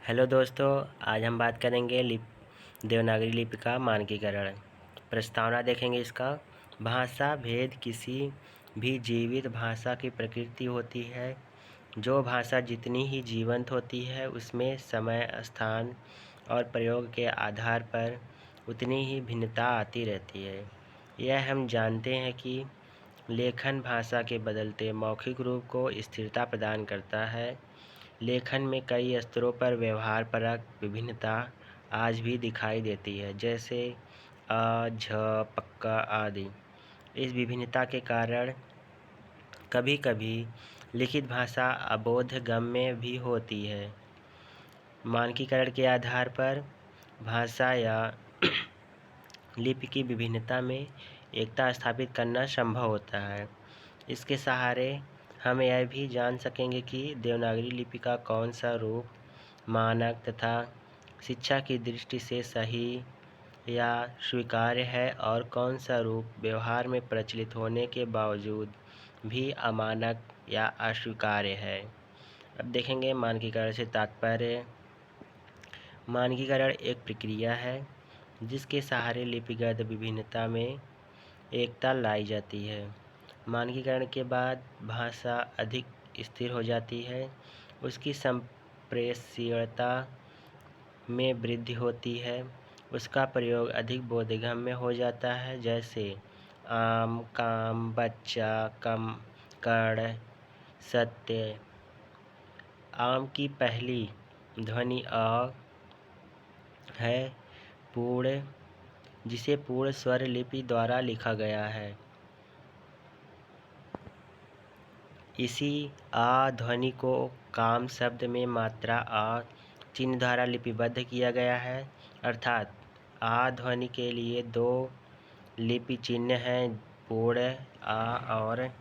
Hello दोस्तों, आज हम बात करेंगे देवनागरी लिपि का मानकीकरण। प्रस्तावना देखेंगे इसका। भाषा भेद किसी भी जीवित भाषा की प्रकृति होती है। जो भाषा जितनी ही जीवंत होती है उसमें समय, स्थान और प्रयोग के आधार पर उतनी ही भिन्नता आती रहती है। यह हम जानते हैं कि लेखन भाषा के बदलते मौखिक रूप को स्थिरता प्रदान करता है। लेखन में कई स्तरों पर व्यवहारपरक विभिन्नता आज भी दिखाई देती है, जैसे अ, झ, पक्का आदि। इस विभिन्नता के कारण कभी-कभी लिखित भाषा अबोधगम्य भी होती है। मानकीकरण के आधार पर भाषा या लिपि की विभिन्नता में एकता स्थापित करना संभव होता है। इसके सहारे हम यह भी जान सकेंगे कि देवनागरी लिपि का कौन सा रूप मानक तथा शिक्षा की दृष्टि से सही या स्वीकार्य है और कौन सा रूप व्यवहार में प्रचलित होने के बावजूद भी अमानक या अस्वीकार्य है। अब देखेंगे मानकीकरण से तात्पर्य। मानकीकरण एक प्रक्रिया है जिसके सहारे लिपिगत विभिन्नता में एकता लाई जाती है। मानकीकरण के बाद भाषा अधिक स्थिर हो जाती है, उसकी संप्रेषणीयता में वृद्धि होती है, उसका प्रयोग अधिक बोधगम्य हो जाता है, जैसे आम, काम, बच्चा, कम, कर्ण, सत्य। आम की पहली ध्वनि अ है, पूर्ण, जिसे पूर्ण स्वर लिपि द्वारा लिखा गया है। इसी आ ध्वनि को काम शब्द में मात्रा आ चिन्ह द्वारा लिपिबद्ध किया गया है, अर्थात आ ध्वनि के लिए दो लिपि चिन्ह हैं, पूर्ण आ और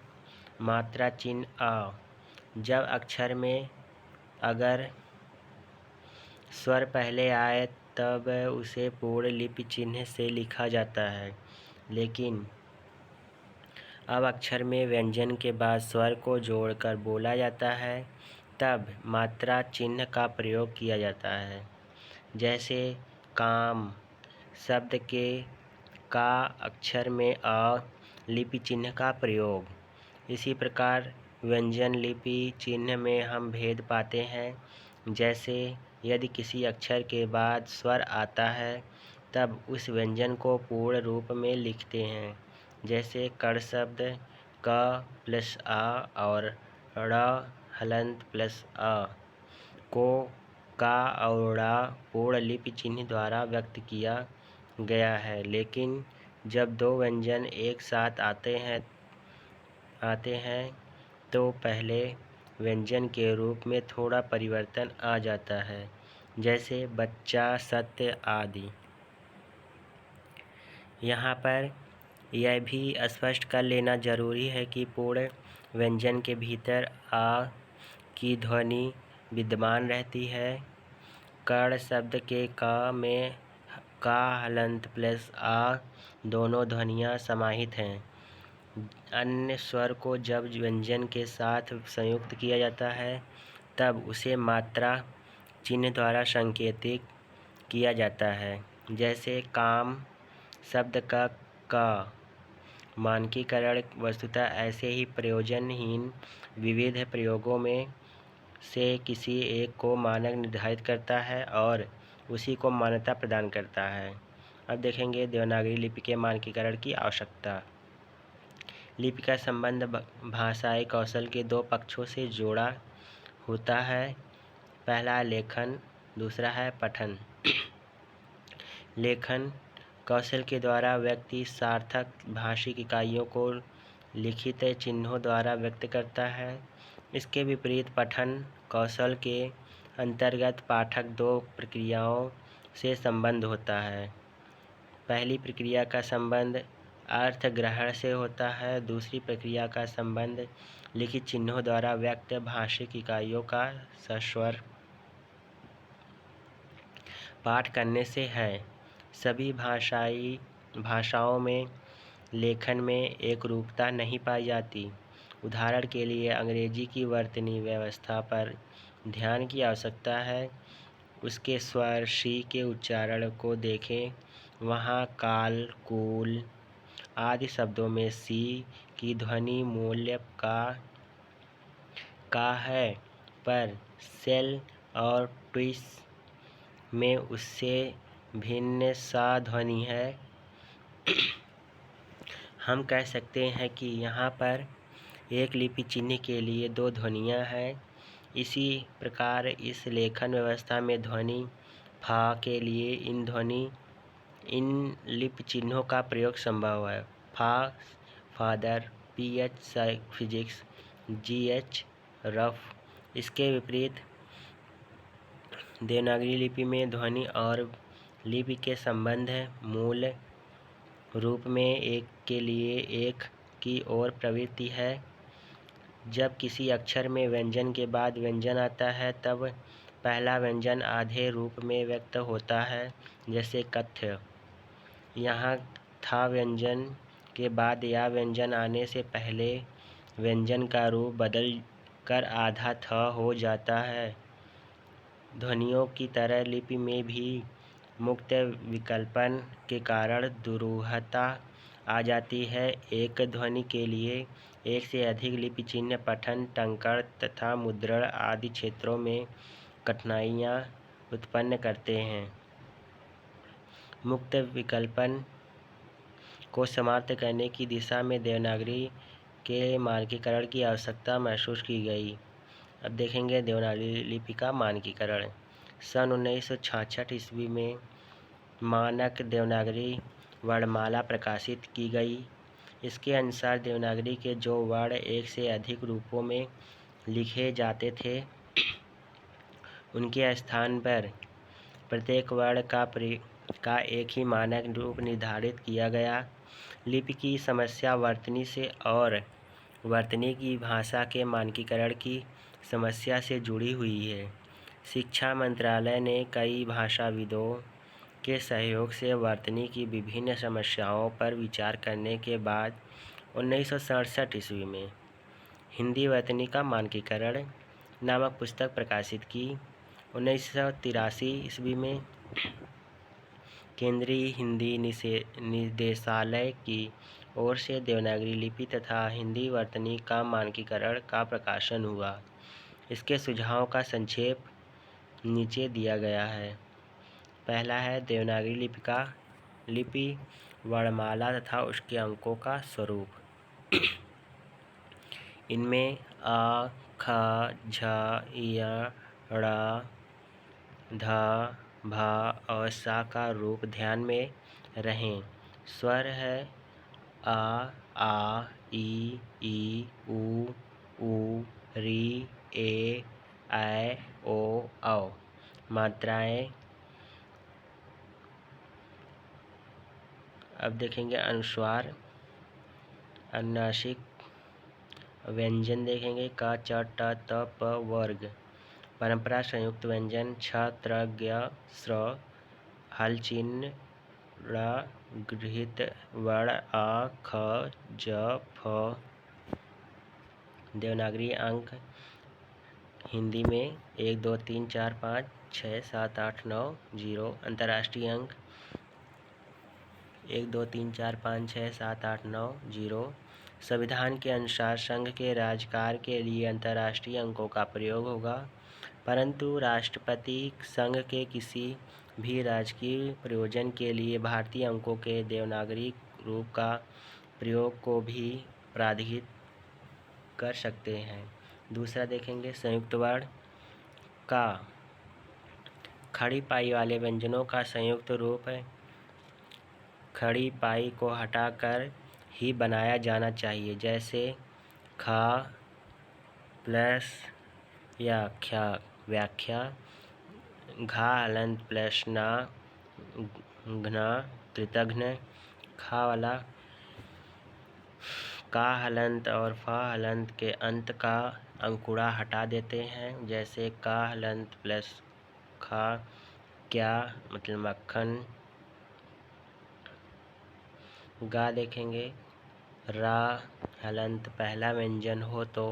मात्रा चिन्ह आ। जब अक्षर में अगर स्वर पहले आए तब उसे पूर्ण लिपि चिन्ह से लिखा जाता है, लेकिन अब अक्षर में व्यंजन के बाद स्वर को जोड़कर बोला जाता है तब मात्रा चिन्ह का प्रयोग किया जाता है। जैसे काम शब्द के का अक्षर में अ लिपि चिन्ह का प्रयोग। इसी प्रकार व्यंजन लिपि चिन्ह में हम भेद पाते हैं। जैसे यदि किसी अक्षर के बाद स्वर आता है तब उस व्यंजन को पूर्ण रूप में लिखते हैं, जैसे कर्ण शब्द क प्लस आ और ड़ हलंत प्लस आ को का और ड़ा पूर्ण लिपि चिन्ह द्वारा व्यक्त किया गया है। लेकिन जब दो व्यंजन एक साथ आते हैं तो पहले व्यंजन के रूप में थोड़ा परिवर्तन आ जाता है, जैसे बच्चा, सत्य आदि। यहाँ पर यह भी स्पष्ट कर लेना जरूरी है कि पूर्ण व्यंजन के भीतर आ की ध्वनि विद्यमान रहती है। कर्ण शब्द के क में का हलंत प्लस आ दोनों ध्वनियाँ समाहित हैं। अन्य स्वर को जब व्यंजन के साथ संयुक्त किया जाता है तब उसे मात्रा चिन्ह द्वारा संकेतित किया जाता है, जैसे काम शब्द का क। मानकीकरण वस्तुतः ऐसे ही प्रयोजनहीन विविध प्रयोगों में से किसी एक को मानक निर्धारित करता है और उसी को मान्यता प्रदान करता है। अब देखेंगे देवनागरी लिपि के मानकीकरण की आवश्यकता। लिपि का संबंध भाषाई कौशल के दो पक्षों से जोड़ा होता है। पहला लेखन, दूसरा है पठन। लेखन कौशल के द्वारा व्यक्ति सार्थक भाषिक इकाइयों को लिखित चिन्हों द्वारा व्यक्त करता है। इसके विपरीत पठन कौशल के अंतर्गत पाठक दो प्रक्रियाओं से संबंध होता है। पहली प्रक्रिया का संबंध अर्थ ग्रहण से होता है, दूसरी प्रक्रिया का संबंध लिखित चिन्हों द्वारा व्यक्त भाषिक इकाइयों का सस्वर पाठ करने से है। सभी भाषाओं में लेखन में एकरूपता नहीं पाई जाती। उदाहरण के लिए अंग्रेजी की वर्तनी व्यवस्था पर ध्यान की आवश्यकता है। उसके स्वर शी के उच्चारण को देखें। वहाँ काल, कूल आदि शब्दों में सी की ध्वनि मूल्य का है, पर सेल और ट्विस में उससे भिन्न सा ध्वनि है। हम कह सकते हैं कि यहाँ पर एक लिपि चिन्ह के लिए दो ध्वनियाँ हैं। इसी प्रकार इस लेखन व्यवस्था में ध्वनि फा के लिए इन लिपि चिन्हों का प्रयोग संभव है। फा father, pH physics, GH rough. इसके विपरीत देवनागरी लिपि में ध्वनि और लिपि के संबंध मूल रूप में एक के लिए एक की ओर प्रवृत्ति है। जब किसी अक्षर में व्यंजन के बाद व्यंजन आता है तब पहला व्यंजन आधे रूप में व्यक्त होता है, जैसे कथ्य। यहाँ था व्यंजन के बाद या व्यंजन आने से पहले व्यंजन का रूप बदल कर आधा थ हो जाता है। ध्वनियों की तरह लिपि में भी मुक्त विकल्पन के कारण दुरूहता आ जाती है। एक ध्वनि के लिए एक से अधिक लिपि चिन्ह पठन, टंकण तथा मुद्रण आदि क्षेत्रों में कठिनाइयाँ उत्पन्न करते हैं। मुक्त विकल्पन को समाप्त करने की दिशा में देवनागरी के मानकीकरण की आवश्यकता महसूस की गई। अब देखेंगे देवनागरी लिपि का मानकीकरण। सन 1966 ईस्वी में मानक देवनागरी वर्णमाला प्रकाशित की गई। इसके अनुसार देवनागरी के जो वर्ण एक से अधिक रूपों में लिखे जाते थे, उनके स्थान पर प्रत्येक वर्ण का एक ही मानक रूप निर्धारित किया गया। लिपि की समस्या वर्तनी से और वर्तनी की भाषा के मानकीकरण की समस्या से जुड़ी हुई है। शिक्षा मंत्रालय ने कई भाषाविदों के सहयोग से वर्तनी की विभिन्न समस्याओं पर विचार करने के बाद 1967 ईस्वी में हिंदी वर्तनी का मानकीकरण नामक पुस्तक प्रकाशित की। 1983 ईस्वी में केंद्रीय हिंदी निदेशालय की ओर से देवनागरी लिपि तथा हिंदी वर्तनी का मानकीकरण का प्रकाशन हुआ। इसके सुझावों का संक्षेप नीचे दिया गया है। पहला है देवनागरी लिपि वर्णमाला तथा उसके अंकों का स्वरूप। इनमें आ, ख, झ, य, ड़, ध, भ और सा का रूप ध्यान में रहें। स्वर है आ, ई, उ, री, ए, ऐ, ओ, औ। मात्राएं। अब देखेंगे अनुस्वार, अनुनासिक व्यंजन देखेंगे क, च, ट, त, प वर्ग। परंपरा संयुक्त व्यंजन छ, त्र, ज्ञ, स्र। हल चिन्ह ड़, गृहीत वर्ण आ, ख, ज, फ। देवनागरी अंक हिंदी में 1 2 3 4 5 6 7 8 9 0। अंतर्राष्ट्रीय अंक 1 2 3 4 5 6 7 8 9 0। संविधान के अनुसार संघ के राज्यकार्य के लिए अंतर्राष्ट्रीय अंकों का प्रयोग होगा, परंतु राष्ट्रपति संघ के किसी भी राजकीय प्रयोजन के लिए भारतीय अंकों के देवनागरी रूप का प्रयोग को भी प्राधिकृत कर सकते हैं। दूसरा देखेंगे संयुक्त वर्ण का। खड़ी पाई वाले व्यंजनों का संयुक्त रूप खड़ी पाई को हटाकर ही बनाया जाना चाहिए, जैसे खा प्लस या ख्या व्याख्या, घा हलंत प्लस ना घना कृतघ्न। खा वाला का हलंत और फा हलंत के अंत का अंकुड़ा हटा देते हैं, जैसे का हलंत प्लस खा क्या मतलब मक्खन। गा देखेंगे रा हलंत पहला व्यंजन हो तो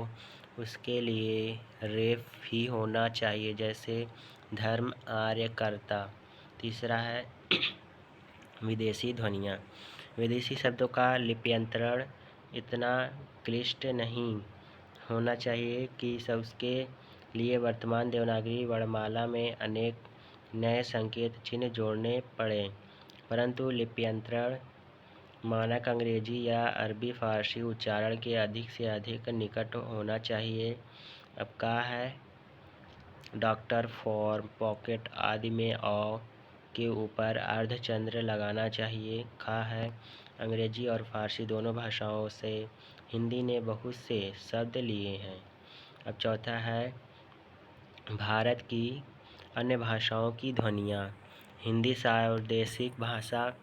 उसके लिए रेफ ही होना चाहिए, जैसे धर्म आर्यकर्ता। तीसरा है विदेशी ध्वनियाँ। विदेशी शब्दों का लिप्यंतरण इतना क्लिष्ट नहीं होना चाहिए कि उसके लिए वर्तमान देवनागरी वर्णमाला में अनेक नए संकेत चिन्ह जोड़ने पड़े, परंतु लिप्यंतरण मानक अंग्रेजी या अरबी फारसी उच्चारण के अधिक से अधिक निकट होना चाहिए। अब कहा है डॉक्टर, फॉर्म, पॉकेट आदि में अ के ऊपर अर्धचंद्र लगाना चाहिए। खा है अंग्रेजी और फारसी दोनों भाषाओं से हिंदी ने बहुत से शब्द लिए हैं। अब चौथा है भारत की अन्य भाषाओं की ध्वनियाँ। हिंदी सार्वदेशिक भाषा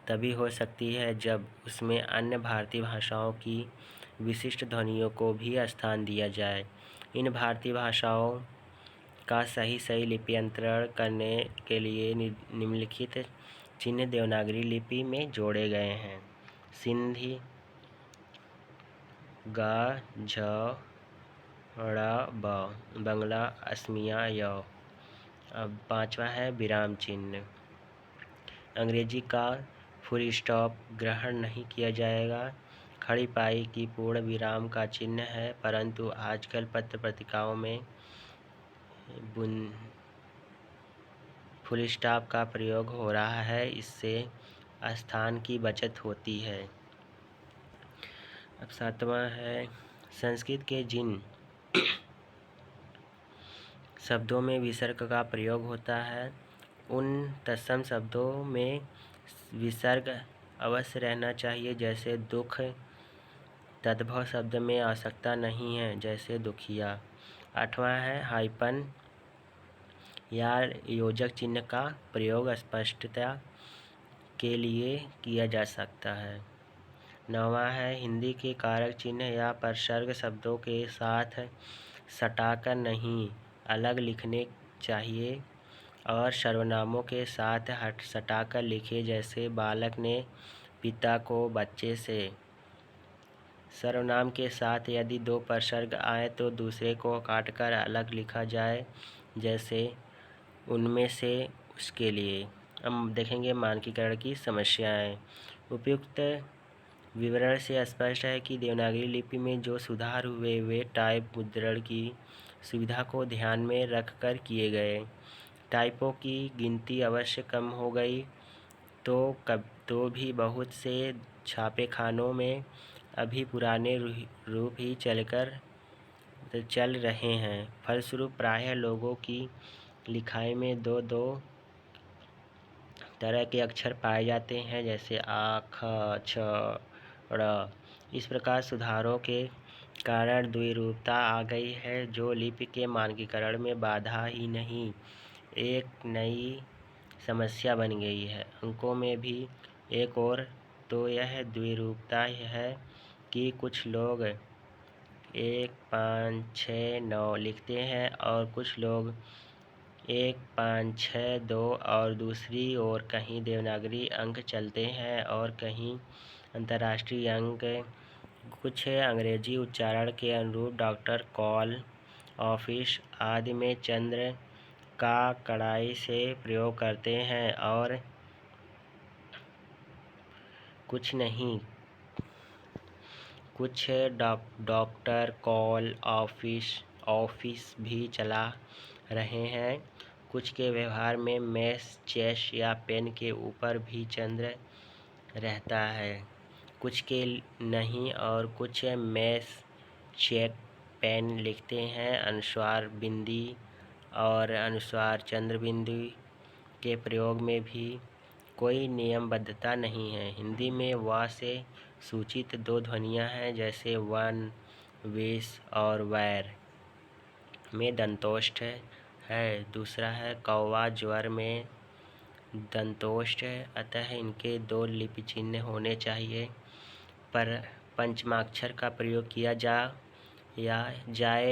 तभी हो सकती है जब उसमें अन्य भारतीय भाषाओं की विशिष्ट ध्वनियों को भी स्थान दिया जाए। इन भारतीय भाषाओं का सही लिप्यंतरण करने के लिए निम्नलिखित चिन्ह देवनागरी लिपि में जोड़े गए हैं। सिंधी ग, झ, ड़, ब, बंगला असमिया य। अब पांचवा है विराम चिन्ह। अंग्रेजी का फुल स्टॉप ग्रहण नहीं किया जाएगा। खड़ी पाई की पूर्ण विराम का चिन्ह है, परंतु आजकल पत्र पत्रिकाओं में फुल स्टॉप का प्रयोग हो रहा है, इससे स्थान की बचत होती है। अब सातवां है संस्कृत के जिन शब्दों में विसर्ग का प्रयोग होता है उन तत्सम शब्दों में विसर्ग अवश्य रहना चाहिए। जैसे दुख तद्भव शब्द में आवश्यकता नहीं है, जैसे दुखिया। आठवां है हाइपन या योजक चिन्ह का प्रयोग स्पष्टता के लिए किया जा सकता है। नौवां है हिंदी के कारक चिन्ह या परसर्ग शब्दों के साथ सटाकर नहीं अलग लिखने चाहिए और सर्वनामों के साथ सटाकर लिखे। जैसे बालक ने पिता को बच्चे से। सर्वनाम के साथ यदि दो परसर्ग आए तो दूसरे को काटकर अलग लिखा जाए, जैसे उनमें से उसके लिए। हम देखेंगे मानकीकरण की समस्याएं। उपयुक्त विवरण से स्पष्ट है कि देवनागरी लिपि में जो सुधार हुए वे टाइप मुद्रण की सुविधा को ध्यान में रखकर किए गए। टाइपों की गिनती अवश्य कम हो गई तो भी बहुत से छापेखानों में अभी पुराने रूप ही चल रहे हैं। फलस्वरूप प्रायः लोगों की लिखाई में दो तरह के अक्षर पाए जाते हैं, जैसे आ, ख, छ, ड़। इस प्रकार सुधारों के कारण द्विरूपता आ गई है, जो लिपि के मानकीकरण में बाधा ही नहीं एक नई समस्या बन गई है। अंकों में भी एक और तो यह द्विरूपता है कि कुछ लोग 1, 5, 6, 9 लिखते हैं और कुछ लोग 1, 5, 6, 2 और दूसरी ओर कहीं देवनागरी अंक चलते हैं और कहीं अंतर्राष्ट्रीय अंक। कुछ अंग्रेजी उच्चारण के अनुरूप डॉक्टर, कॉल, ऑफिस आदि में चंद्र का कड़ाई से प्रयोग करते हैं और कुछ नहीं। कुछ डॉक्टर, कॉल, ऑफिस भी चला रहे हैं। कुछ के व्यवहार में मैस, चेस या पेन के ऊपर भी चंद्र रहता है, कुछ के नहीं और कुछ मैस, चेक, पेन लिखते हैं। अनुस्वार बिंदी और अनुस्वार चंद्र बिंदु के प्रयोग में भी कोई नियमबद्धता नहीं है। हिंदी में व से सूचित दो ध्वनियाँ हैं, जैसे वन, विष और वैर में दंतोष्ठ है। दूसरा है कौवा, ज्वर में दंतोष्ठ है, अतः इनके दो लिपि चिन्ह होने चाहिए। पर पंचमाक्षर का प्रयोग किया जाए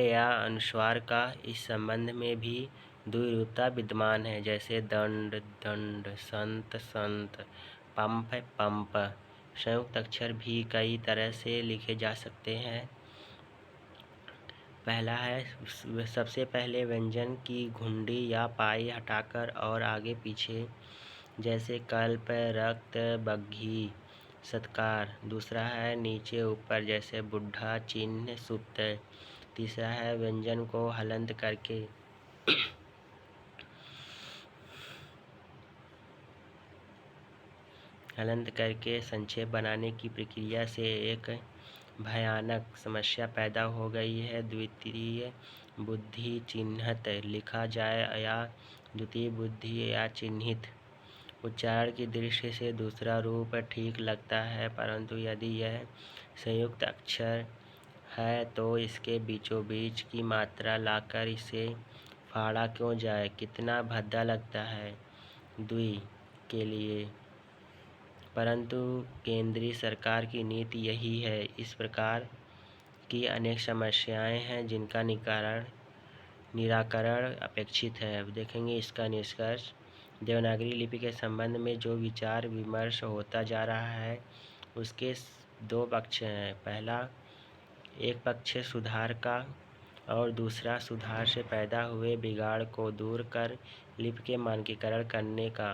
या अनुस्वार का, इस संबंध में भी द्विरूपता विद्यमान है, जैसे दंड, दंड, संत, संत, पंप, पंप। संयुक्त अक्षर भी कई तरह से लिखे जा सकते हैं। पहला है सबसे पहले व्यंजन की घुंडी या पाई हटाकर और आगे पीछे, जैसे कल्प, रक्त, बग्घी, सत्कार। दूसरा है नीचे ऊपर, जैसे बुढ़ा, चिन्ह, सुप्त। तीसरा है व्यंजन को हलंत करके संक्षेप बनाने की प्रक्रिया से एक भयानक समस्या पैदा हो गई है। द्वितीय बुद्धि चिह्नित लिखा जाए या द्वितीय बुद्धि या चिह्नित। उच्चारण की दृष्टि से दूसरा रूप ठीक लगता है, परंतु यदि यह संयुक्त अक्षर है तो इसके बीचों बीच की मात्रा लाकर इसे फाड़ा क्यों जाए, कितना भद्दा लगता है द्वि के लिए। परंतु केंद्रीय सरकार की नीति यही है। इस प्रकार की अनेक समस्याएं हैं जिनका निराकरण अपेक्षित है। अब देखेंगे इसका निष्कर्ष। देवनागरी लिपि के संबंध में जो विचार विमर्श होता जा रहा है उसके दो पक्ष हैं। पहला एक पक्ष सुधार का और दूसरा सुधार से पैदा हुए बिगाड़ को दूर कर लिपि के मानकीकरण करने का,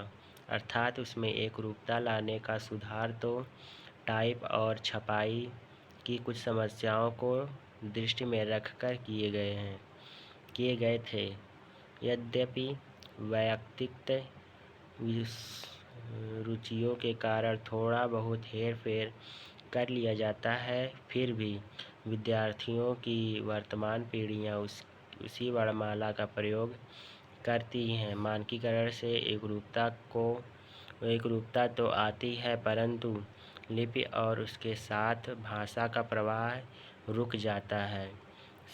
अर्थात उसमें एक रूपता लाने का। सुधार तो टाइप और छपाई की कुछ समस्याओं को दृष्टि में रखकर किए गए थे। यद्यपि वैयक्तिक रुचियों के कारण थोड़ा बहुत हेर फेर कर लिया जाता है, फिर भी विद्यार्थियों की वर्तमान पीढ़ियाँ उसी वर्णमाला का प्रयोग करती हैं। मानकीकरण से एकरूपता तो आती है, परंतु लिपि और उसके साथ भाषा का प्रवाह रुक जाता है,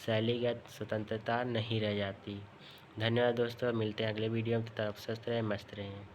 शैलीगत स्वतंत्रता नहीं रह जाती। धन्यवाद दोस्तों, मिलते हैं अगले वीडियो में। तब तक स्वस्थ रहें, मस्त रहें।